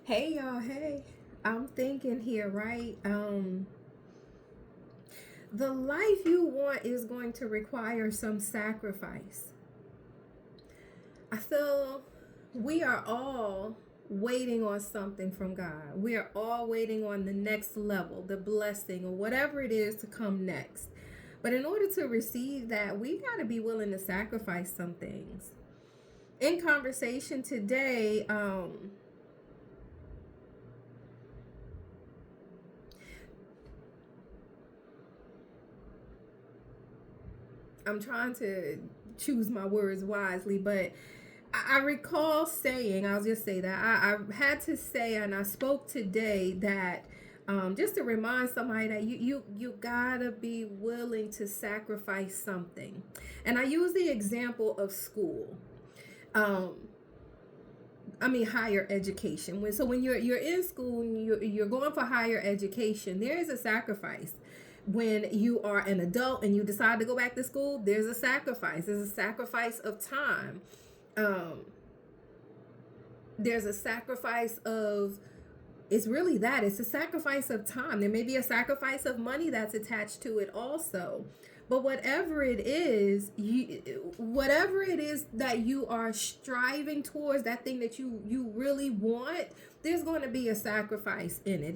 Hey y'all, hey. I'm thinking here, right? The life you want is going to require some sacrifice. I feel we are all waiting on something from God. We are all waiting on the next level, the blessing, or whatever it is to come next. But in order to receive that, we got to be willing to sacrifice some things. In conversation today, I'm trying to choose my words wisely, but I recall saying, I'll just say that I had to say, and I spoke today that just to remind somebody that you gotta be willing to sacrifice something. And I use the example of school. Um, I mean higher education. When you're in school and you're going for higher education, there is a sacrifice. When you are an adult and you decide to go back to school, there's a sacrifice. There's a sacrifice of time. Um, there's a sacrifice of it's really that it's a sacrifice of time. There may be a sacrifice of money that's attached to it also, but whatever it is that you are striving towards, that thing that you really want, there's going to be a sacrifice in it.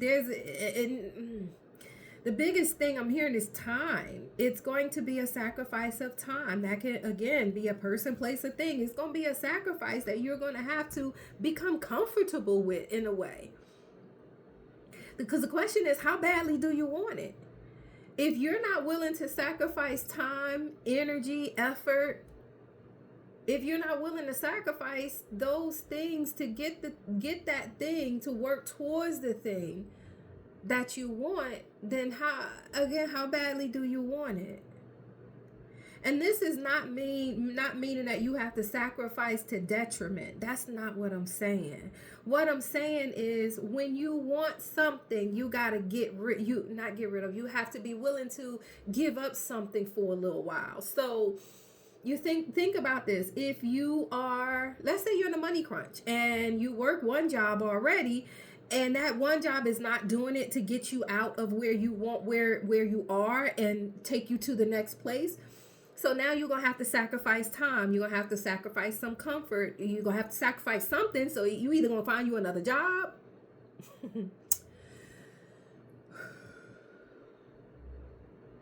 The biggest thing I'm hearing is time. It's going to be a sacrifice of time. That can, again, be a person, place, a thing. It's going to be a sacrifice that you're going to have to become comfortable with in a way. Because the question is, how badly do you want it? If you're not willing to sacrifice time, energy, effort, if you're not willing to sacrifice those things to get that thing to work towards the thing that you want, then how badly do you want it? And this is not meaning that you have to sacrifice to detriment. That's not what I'm saying. What I'm saying is when you want something, you got to you have to be willing to give up something for a little while. So you think about this. If you are, let's say you're in a money crunch and you work one job already, and that one job is not doing it to get you out of where you are and take you to the next place. So now you're going to have to sacrifice time. You're going to have to sacrifice some comfort. You're going to have to sacrifice something. So you either going to find you another job.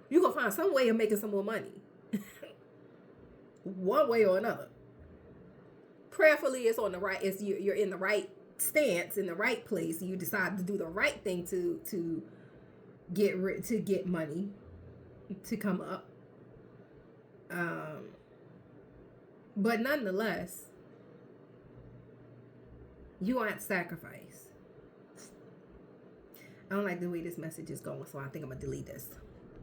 You're going to find some way of making some more money. One way or another. Prayerfully, it's on the right. You're in the right stance, in the right place. You decide to do the right thing to get money to come up. But nonetheless, you aren't sacrifice. I don't like the way this message is going, so I think I'm gonna delete this.